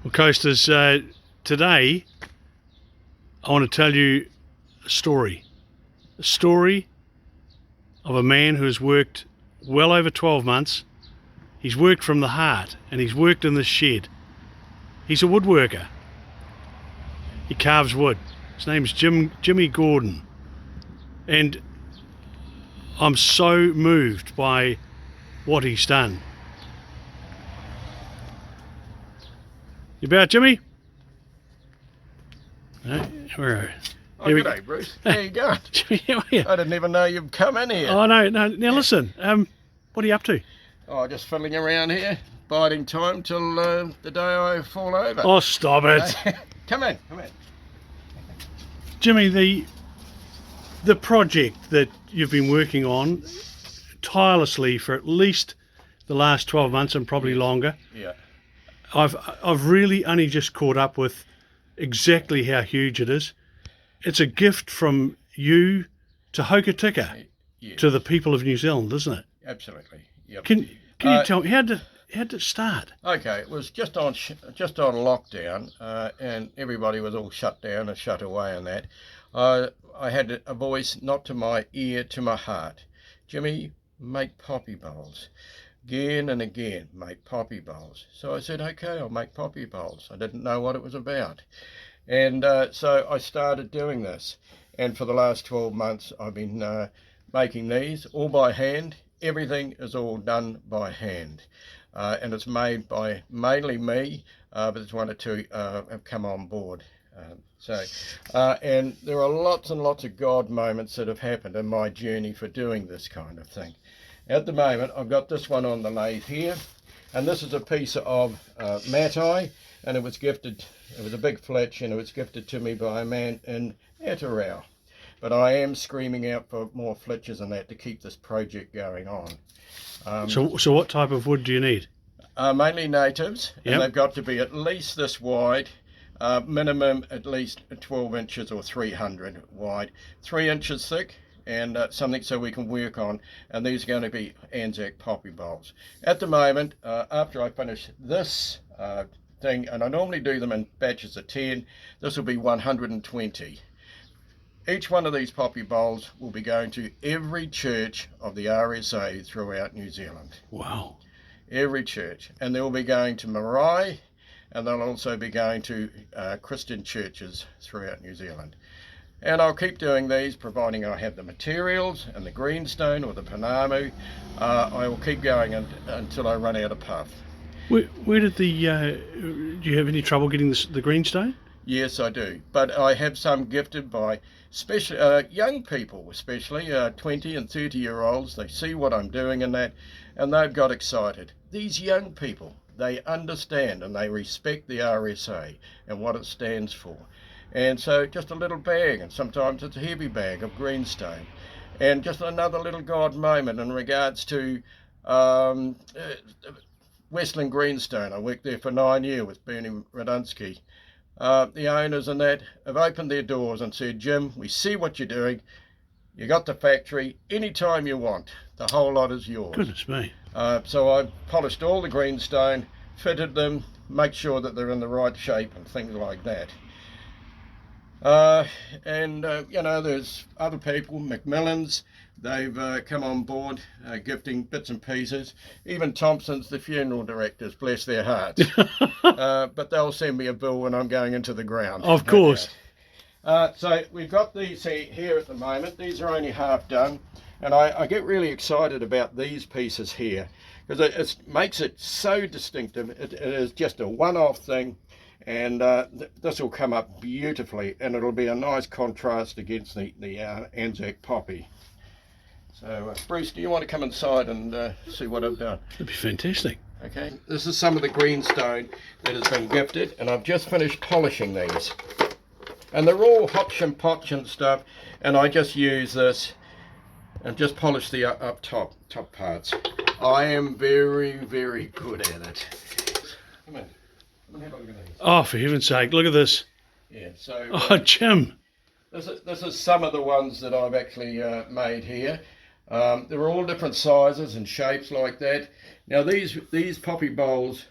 Well, Coasters, today I want to tell you a story of a man who has worked well over 12 months. He's worked from the heart and he's worked in this shed. He's a woodworker. He carves wood. His name's Jimmy Gordon, and I'm so moved by what he's done. You about, Jimmy? No, where are you? Oh, g'day, Bruce. How you going? Jimmy, how are you? I didn't even know you'd come in here. Oh, no. Now listen, what are you up to? Oh, just fiddling around here, biding time till the day I fall over. Oh, stop it. Come in. Jimmy, the project that you've been working on tirelessly for at least the last 12 months and probably longer. Yeah. I've really only just caught up with exactly how huge it is. It's a gift from you to Hokitika, Yes. to the people of New Zealand, isn't it? Absolutely. Yep. Can you tell me how did it start? Okay, it was just on lockdown, and everybody was all shut down and shut away and that. I had a voice, not to my ear, to my heart. Jimmy, make poppy bowls. Again and again, make poppy bowls. So I said, okay, I'll make poppy bowls. I didn't know what it was about. And so I started doing this. And for the last 12 months, I've been making these all by hand. Everything is all done by hand. And it's made by mainly me, but there's one or two have come on board. And there are lots and lots of God moments that have happened in my journey for doing this kind of thing. At the moment, I've got this one on the lathe here, and this is a piece of matai, and it was gifted. It was a big fletch, and it was gifted to me by a man in Atarau. But I am screaming out for more fletches than that to keep this project going on. So what type of wood do you need? Mainly natives, Yep. and they've got to be at least this wide, minimum at least 12 inches or 300 wide, 3 inches thick, and something so we can work on. And these are going to be Anzac poppy bowls. At the moment, after I finish this thing, and I normally do them in batches of 10, this will be 120. Each one of these poppy bowls will be going to every church of the RSA throughout New Zealand. Wow. Every church. And they'll be going to marae, and they'll also be going to Christian churches throughout New Zealand. And I'll keep doing these, providing I have the materials and the greenstone or the pounamu. I will keep going until I run out of puff. Where did do you have any trouble getting the greenstone? Yes, I do. But I have some gifted by young people, especially 20 and 30-year-olds. They see what I'm doing in that, and they've got excited. These young people, they understand and they respect the RSA and what it stands for. And so just a little bag, and sometimes it's a heavy bag of greenstone. And just another little God moment in regards to Westland Greenstone. I worked there for 9 years with Bernie Radunsky. The owners and that have opened their doors and said, Jim, we see what you're doing. You got the factory anytime you want. The whole lot is yours. Goodness me. So I've polished all the greenstone, fitted them, make sure that they're in the right shape and things like that. You know, there's other people, Macmillans, they've come on board, gifting bits and pieces. Even Thompson's, the funeral directors, bless their hearts. But they'll send me a bill when I'm going into the ground. Of course. So we've got these here at the moment. These are only half done. And I get really excited about these pieces here because it makes it so distinctive. It is just a one-off thing. And this will come up beautifully, and it'll be a nice contrast against the Anzac poppy. So Bruce, do you want to come inside and see what I've done? That'd be fantastic. Okay, this is some of the greenstone that has been gifted, and I've just finished polishing these. And they're all hotch and potch and stuff, and I just use this and just polish the top parts. I am very, very good at it. Come in. Oh, for heaven's sake, look at this. Yeah, so Oh, Jim. this is some of the ones that I've actually made here. They're all different sizes and shapes like that. Now these poppy bowls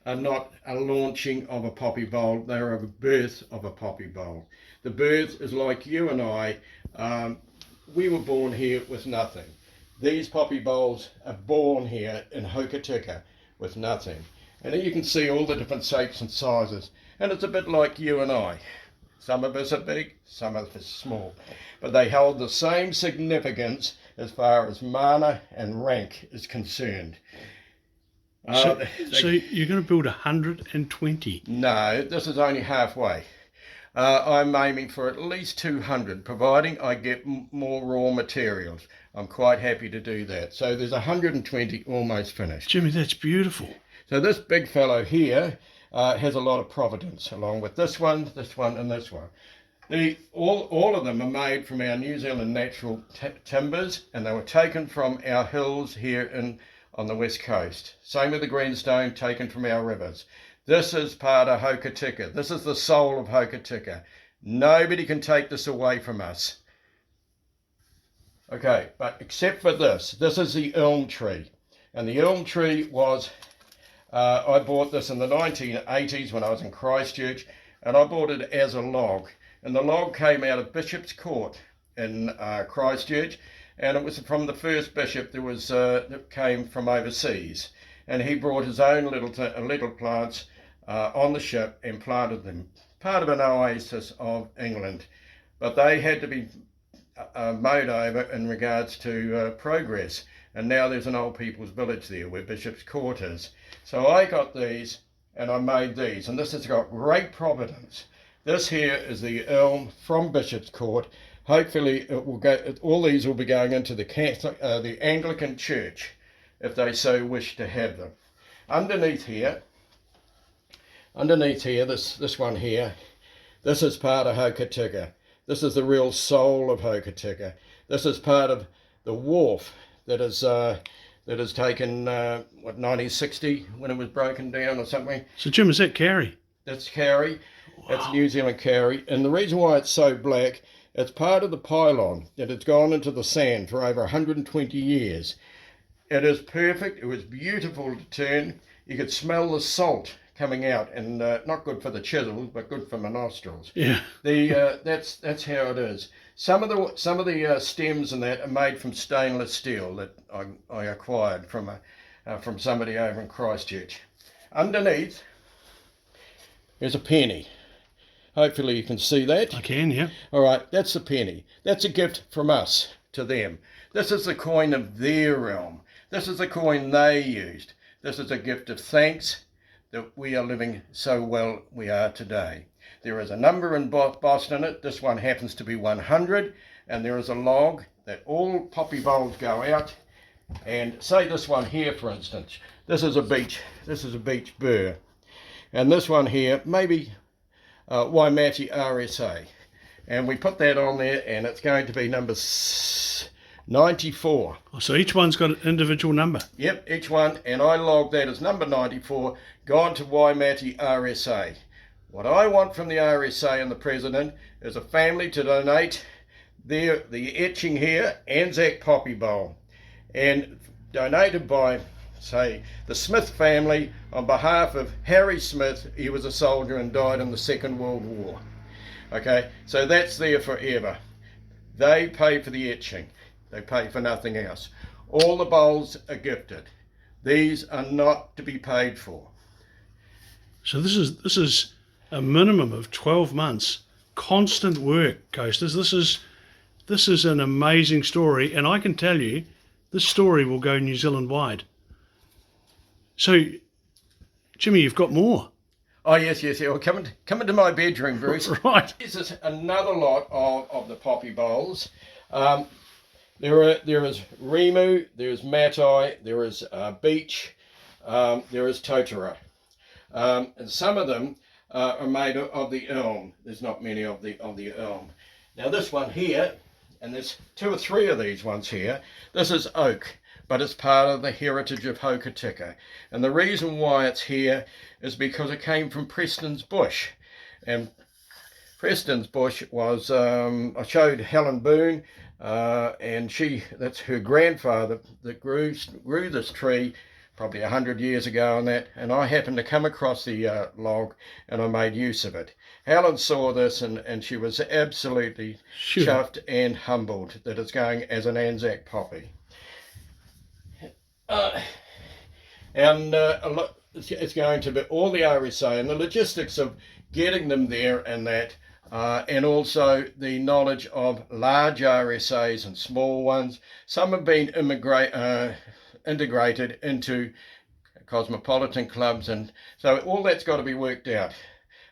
are not a launching of a poppy bulb, they are a birth of a poppy bulb. The birth is like you and I. We were born here with nothing. These poppy bulbs are born here in Hokitika with nothing. And you can see all the different shapes and sizes. And it's a bit like you and I. Some of us are big, some of us small. But they hold the same significance as far as mana and rank is concerned. So you're going to build 120? No, this is only halfway. I'm aiming for at least 200, providing I get more raw materials. I'm quite happy to do that. So there's 120 almost finished. Jimmy, that's beautiful. So this big fellow here has a lot of providence, along with this one, and this one. All of them are made from our New Zealand natural timbers, and they were taken from our hills here on the west coast. Same with the greenstone, taken from our rivers. This is part of Hokitika. This is the soul of Hokitika. Nobody can take this away from us. Okay, but except for this. This is the elm tree. And the elm tree was, I bought this in the 1980s when I was in Christchurch, and I bought it as a log. And the log came out of Bishop's Court in Christchurch, and it was from the first bishop that came from overseas. And he brought his own little plants on the ship and planted them, part of an oasis of England. But they had to be mowed over in regards to progress. And now there's an old people's village there where Bishop's Court is. So I got these and I made these, and this has got great providence. This here is the elm from Bishop's Court. Hopefully it will go. All these will be going into the Anglican Church, if they so wish to have them. Underneath here, this one here, this is part of Hokitika. This is the real soul of Hokitika. This is part of the wharf that is taken, 1960 when it was broken down or something. So Jim, is that Carrie? That's Carrie. Wow. That's New Zealand Carrie. And the reason why it's so black, it's part of the pylon that has gone into the sand for over 120 years. It is perfect. It was beautiful to turn. You could smell the salt coming out, and not good for the chisels, but good for my nostrils. Yeah. That's how it is. Some of the stems and that are made from stainless steel that I acquired from somebody over in Christchurch. Underneath, there's a penny. Hopefully you can see that. I can, yeah. All right, that's a penny. That's a gift from us to them. This is the coin of their realm. This is the coin they used. This is a gift of thanks that we are living so well we are today. There is a number embossed in it. This one happens to be 100, and there is a log that all poppy bulbs go out. And say this one here, for instance, this is a beech burr, and this one here maybe Waimate RSA, and we put that on there, and it's going to be number 94. So each one's got an individual number? Yep, each one, and I logged that as number 94, gone to Waimate RSA. What I want from the RSA and the president is a family to donate the etching here, Anzac poppy bulb, and donated by, say, the Smith family on behalf of Harry Smith. He was a soldier and died in the Second World War. Okay, so that's there forever. They pay for the etching. They pay for nothing else. All the bowls are gifted. These are not to be paid for. So this is a minimum of 12 months, constant work, coasters. This is an amazing story, and I can tell you, this story will go New Zealand wide. So, Jimmy, you've got more. Oh yes. Well, come into my bedroom, Bruce. Right. This is another lot of the poppy bowls. There is Rimu, there is Matai, there is Beech, there is Totara. And some of them are made of the elm. There's not many of the elm. Now this one here, and there's 2 or 3 of these ones here, this is oak, but it's part of the heritage of Hokitika. And the reason why it's here is because it came from Preston's Bush. And Preston's Bush was, I showed Helen Boone, and that's her grandfather that grew this tree probably 100 years ago on that, and I happened to come across the log, and I made use of it. Helen saw this, and she was absolutely Sure. chuffed and humbled that it's going as an Anzac poppy. And it's going to be all the RSA and the logistics of getting them there, and that, and also the knowledge of large RSAs and small ones. Some have been integrated into cosmopolitan clubs, and so all that's got to be worked out.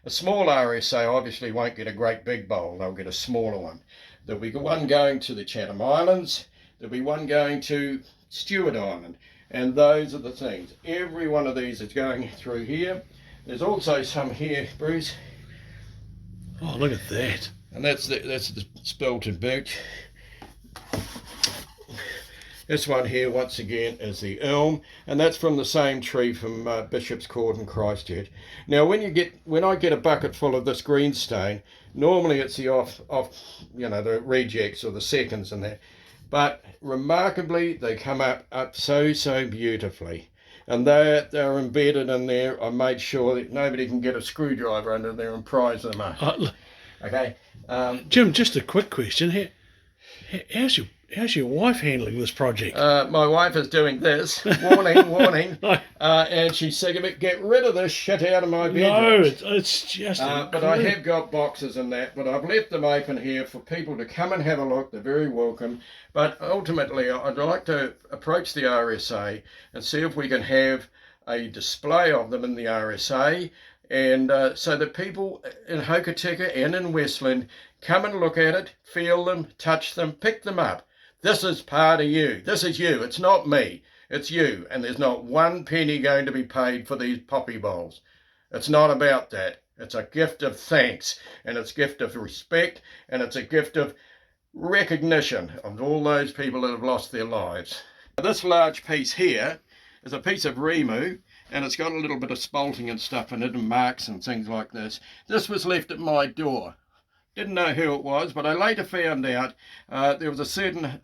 A small RSA obviously won't get a great big bowl, they'll get a smaller one. There'll be one going to the Chatham Islands, there'll be one going to Stewart Island, and those are the things. Every one of these is going through here. There's also some here, Bruce. Oh, look at that. And that's the Spelted Birch. This one here, once again, is the elm, and that's from the same tree from Bishop's Court in Christchurch. Now, when I get a bucket full of this greenstone, normally it's the the rejects or the seconds and that, but remarkably they come up so beautifully, and they're embedded in there. I made sure that nobody can get a screwdriver under there and prise them up. Okay, Jim, just a quick question. How's your wife handling this project? My wife is doing this. Warning. And she's sick of it. Get rid of this shit out of my bedroom. No, it's just... but I have got boxes and that, but I've left them open here for people to come and have a look. They're very welcome. But ultimately, I'd like to approach the RSA and see if we can have a display of them in the RSA, and so that people in Hokitika and in Westland come and look at it, feel them, touch them, pick them up. This is part of you. This is you. It's not me. It's you. And there's not one penny going to be paid for these poppy bowls. It's not about that. It's a gift of thanks, and it's a gift of respect, and it's a gift of recognition of all those people that have lost their lives. This large piece here is a piece of rimu, and it's got a little bit of spalting and stuff in it, and marks and things like this. This was left at my door. Didn't know who it was, but I later found out there was a certain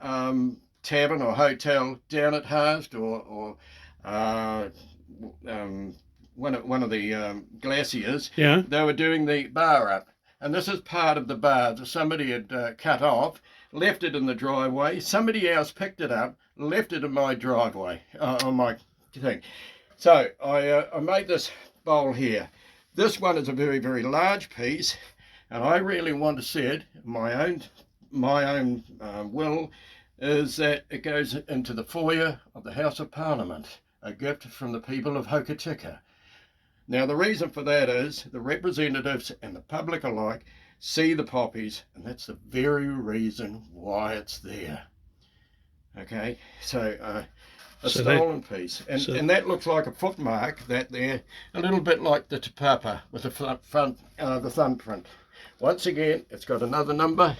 tavern or hotel down at Haast, or one of the glaciers. Yeah. They were doing the bar up, and this is part of the bar that somebody had cut off, left it in the driveway. Somebody else picked it up, left it in my driveway, on my thing. So I made this bowl here. This one is a very large piece. And I really want to see it. My own will is that it goes into the foyer of the House of Parliament, a gift from the people of Hokitika. Now, the reason for that is the representatives and the public alike see the poppies, and that's the very reason why it's there. Okay, so a stolen piece, and that looks like a footmark. That there, a little bit like the Te Papa with the the thumbprint. Once again, it's got another number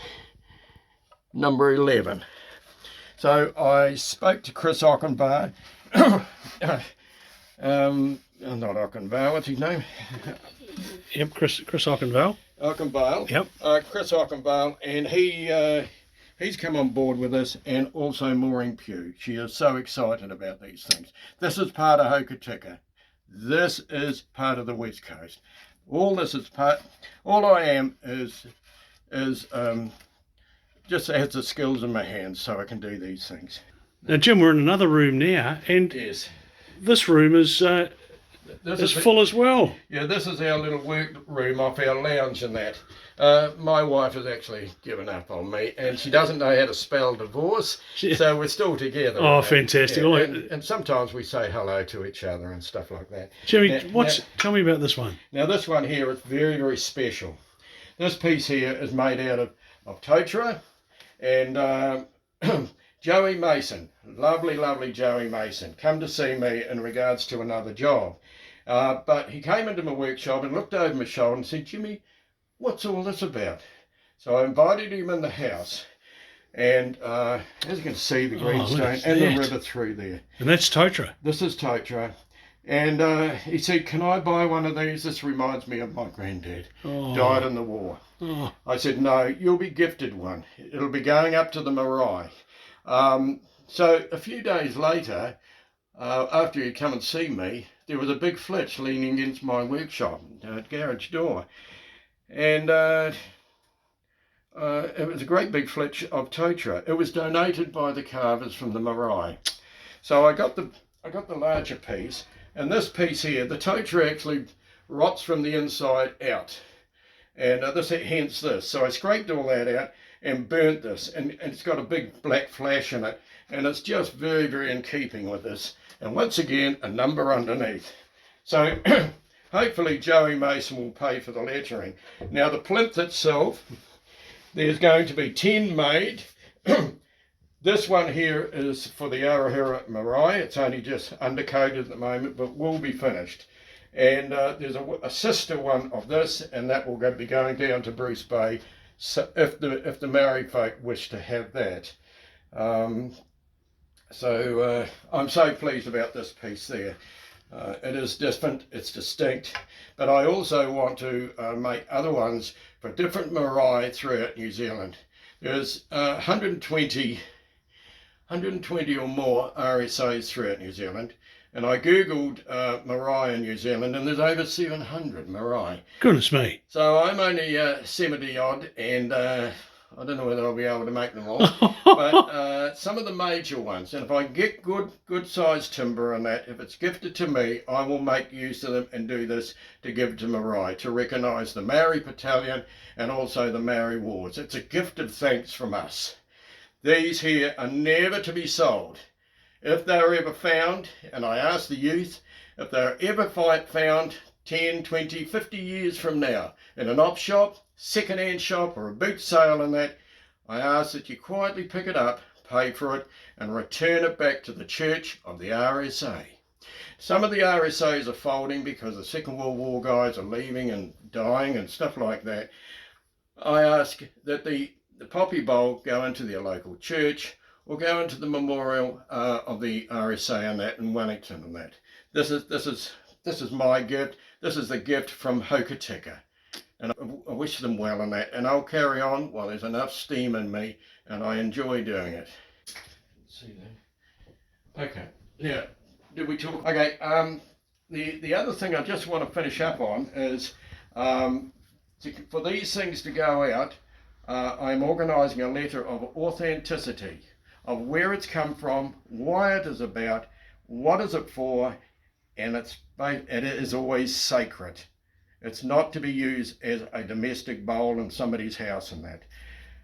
11. So I spoke to Chris Ockenbar, not Ockenbar, what's his name? Yep, Chris Ockenvale. Ockenvale. Yep. Chris Ockenvale, and he's come on board with us, and also Maureen Pugh. She is so excited about these things. This is part of Hokitika. This is part of the West Coast. All this is part. All I am is just has the skills in my hands, so I can do these things. Now, Jim, we're in another room now, and yes, this room is full as well. Yeah, this is our little work room off our lounge and that. My wife has actually given up on me, and she doesn't know how to spell divorce, so we're still together. Oh, fantastic. Yeah, and sometimes we say hello to each other and stuff like that. Jimmy, tell me about this one. Now, this one here is very special. This piece here is made out of totara, and Joey Mason, lovely Joey Mason, come to see me in regards to another job. But he came into my workshop and looked over my shoulder and said, Jimmy, what's all this about? So I invited him in the house, and as you can see, the greenstone and the river through there. And that's totara. This is totara. And he said, can I buy one of these? This reminds me of my granddad. Died in the war. I said, no, you'll be gifted one. It'll be going up to the marae. So a few days later, after he'd come and see me, there was a big flitch leaning against my workshop garage door, and it was a great big flitch of totara. It was donated by the carvers from the marae. So I got the larger piece, and this piece here, the totara actually rots from the inside out, and hence this. So I scraped all that out and burnt this, and it's got a big black flash in it, and it's just very, very in keeping with this. And once again, a number underneath. So hopefully Joey Mason will pay for the lettering. Now the plinth itself, there's going to be 10 made. This one here is for the Arahura Marae. It's only just undercoated at the moment, but will be finished. And there's a sister one of this, and that will be going down to Bruce Bay, so if the Maori folk wish to have that. So I'm so pleased about this piece there. It is different, it's distinct, but I also want to make other ones for different marae throughout New Zealand. There's 120 or more RSAs throughout New Zealand, and I googled marae in New Zealand, and there's over 700 marae. Goodness me. So I'm only 70 odd, and I don't know whether I'll be able to make them all, but some of the major ones, and if I get good sized timber and that, if it's gifted to me, I will make use of them and do this to give to marae, to recognise the Maori Battalion and also the Maori Wars. It's a gift of thanks from us. These here are never to be sold. If they're ever found, and I ask the youth, if they're ever found 10, 20, 50 years from now in an op shop, second-hand shop or a boot sale and that, I ask that you quietly pick it up, pay for it and return it back to the Church of the RSA. Some of the RSAs are folding because the Second World War guys are leaving and dying and stuff like that. I ask that the poppy bowl go into their local church or go into the memorial of the RSA and that in Wellington and that. This is my gift. This is the gift from Hokitika. And I wish them well in that, and I'll carry on while there's enough steam in me, and I enjoy doing it. Let's see there. Okay, now, did we talk? Okay, the other thing I just want to finish up on is, for these things to go out, I'm organising a letter of authenticity, of where it's come from, why it is about, what is it for, and it is always sacred. It's not to be used as a domestic bowl in somebody's house and that.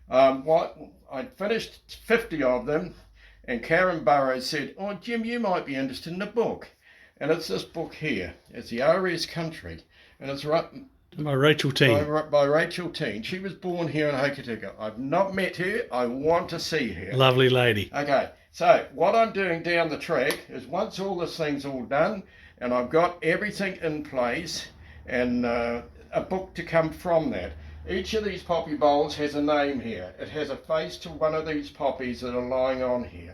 I finished 50 of them, and Karen Burrows said, "Oh, Jim, you might be interested in a book." And it's this book here. It's the RS Country, and it's by Rachel Teen. By Rachel Teen. She was born here in Hokitika. I've not met her. I want to see her. Lovely lady. Okay, so what I'm doing down the track is once all this thing's all done, and I've got everything in place, and a book to come from that. Each of these poppy bowls has a name here. It has a face to one of these poppies that are lying on here.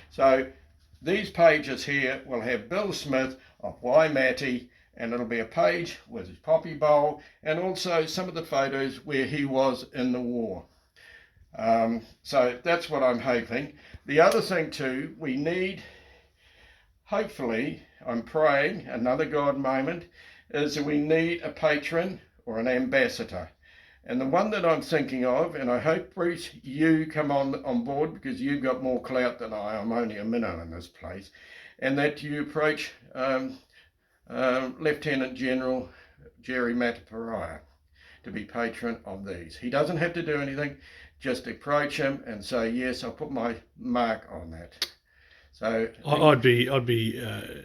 So these pages here will have Bill Smith of Waimati, and it'll be a page with his poppy bowl and also some of the photos where he was in the war. So that's what I'm hoping. The other thing too, we need, hopefully, I'm praying, another God moment, is that we need a patron or an ambassador. And the one that I'm thinking of, and I hope, Bruce, you come on board because you've got more clout than I. I'm only a minnow in this place. And that you approach Lieutenant General Jerry Mataparaia to be patron of these. He doesn't have to do anything, just approach him and say, yes, I'll put my mark on that. So I'd be,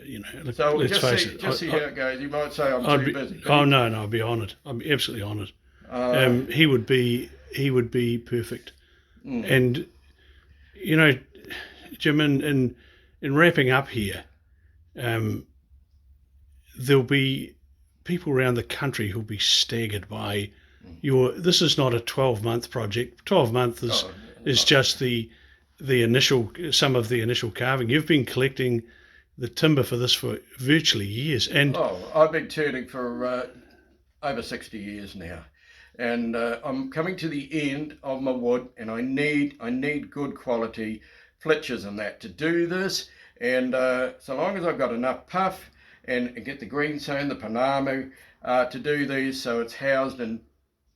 you know. So let's face it. Just see how it goes. You might say I'm too busy. Oh no, I'd be honoured. I'd be absolutely honoured. He would be perfect. And you know, Jim, in wrapping up here, there'll be people around the country who'll be staggered by your. This is not a 12-month project. 12 months is just some of the initial carving. You've been collecting the timber for this for virtually years, and I've been turning for over 60 years now, and I'm coming to the end of my wood, and I need good quality flitches and that to do this. And so long as I've got enough puff and get the greenstone, the pounamu, to do these, so it's housed in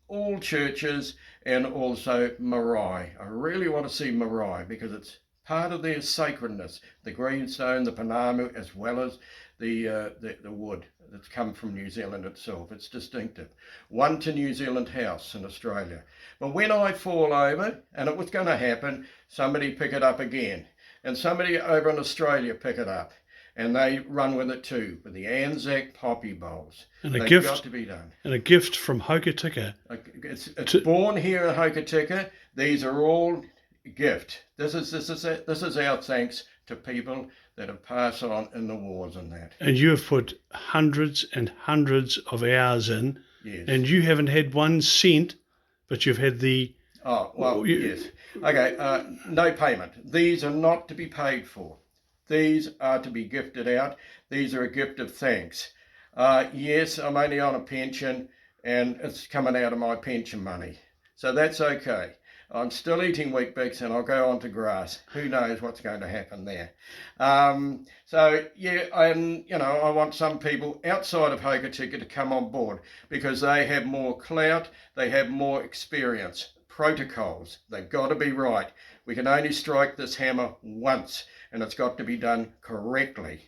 all churches and also marae. I really want to see marae because it's part of their sacredness, the greenstone, the pounamu, as well as the wood that's come from New Zealand itself. It's distinctive. One to New Zealand House in Australia. But when I fall over, and it was going to happen, somebody pick it up again. And somebody over in Australia pick it up. And they run with it too, with the Anzac poppy bowls. And They've got to be done. And a gift from Hokitika. It's born here in Hokitika. These are all gift. This is our thanks to people that have passed on in the wars and that. And you have put hundreds and hundreds of hours in. Yes. And you haven't had 1 cent, but you've had the... Oh, well, yes. Okay, no payment. These are not to be paid for. These are to be gifted out. These are a gift of thanks. Yes, I'm only on a pension and it's coming out of my pension money. So that's okay. I'm still eating Weet-Bix and I'll go on to grass. Who knows what's going to happen there. So yeah, and you know, I want some people outside of Hokitika to come on board because they have more clout, they have more experience. Protocols, they've got to be right. We can only strike this hammer once and it's got to be done correctly.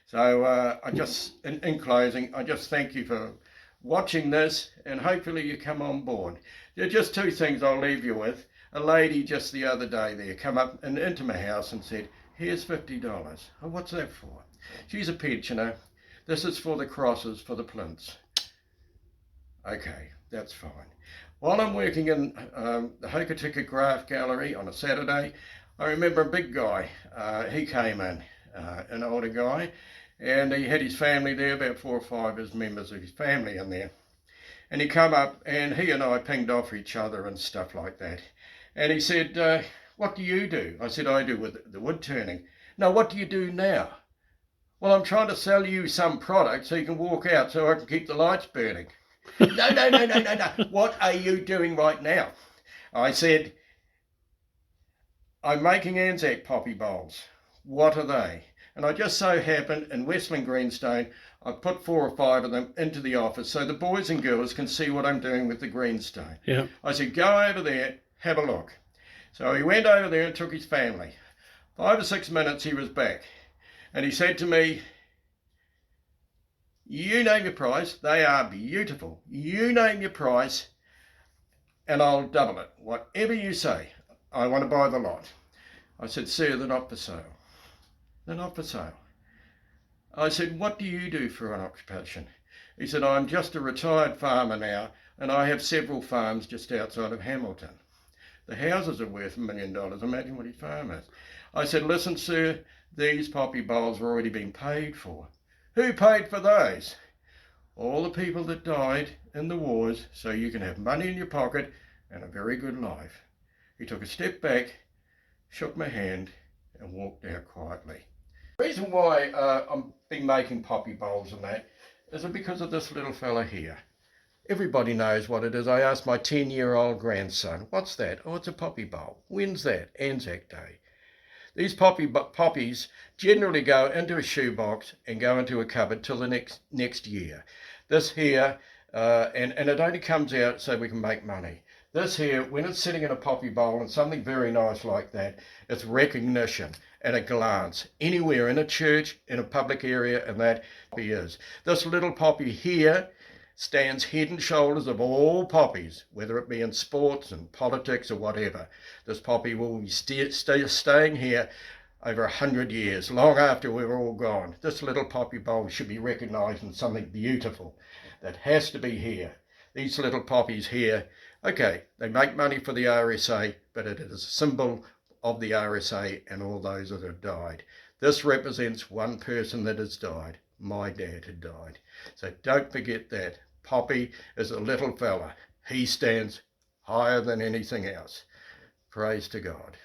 So I just, in closing, I just thank you for watching this and hopefully you come on board. There are just 2 things I'll leave you with. A lady just the other day there come up and into my house and said, here's $50. Oh, what's that for? She's a pensioner. This is for the crosses for the plinths. Okay, that's fine. While I'm working in the Hokitika Craft Gallery on a Saturday, I remember a big guy. He came in, an older guy, and he had his family there, about 4 or 5 of his members of his family in there. And he come up and he and I pinged off each other and stuff like that. And he said, what do you do? I said, I do with the wood turning. No, what do you do now? Well, I'm trying to sell you some product so you can walk out so I can keep the lights burning. No. What are you doing right now? I said, I'm making Anzac poppy bowls. What are they? And I just so happened in Westland Greenstone, I put 4 or 5 of them into the office so the boys and girls can see what I'm doing with the greenstone. Yeah. I said, go over there, have a look. So he went over there and took his family. 5 or 6 minutes he was back. And he said to me, you name your price, they are beautiful. You name your price and I'll double it. Whatever you say, I want to buy the lot. I said, sir, they're not for sale. They're not for sale. I said, what do you do for an occupation? He said, I'm just a retired farmer now and I have several farms just outside of Hamilton. The houses are worth $1 million. Imagine what his farm is. I said, listen, sir, these poppy bowls have already been paid for. Who paid for those? All the people that died in the wars so you can have money in your pocket and a very good life. He took a step back, shook my hand and walked out quietly. The reason why I've been making poppy bowls and that is because of this little fella here. Everybody knows what it is. I asked my 10-year-old grandson, what's that? Oh, it's a poppy bowl. When's that? Anzac Day. These poppies generally go into a shoebox and go into a cupboard till the next year. This here, and it only comes out so we can make money. This here, when it's sitting in a poppy bowl and something very nice like that, it's recognition at a glance. Anywhere in a church, in a public area, and that poppy is. This little poppy here stands head and shoulders of all poppies, whether it be in sports and politics or whatever. This poppy will be staying here over 100 years, long after we're all gone. This little poppy bowl should be recognised as something beautiful that has to be here. These little poppies here, okay, they make money for the RSA, but it is a symbol of the RSA and all those that have died. This represents one person that has died. My dad had died. So don't forget that. Poppy is a little fella. He stands higher than anything else. Praise to God.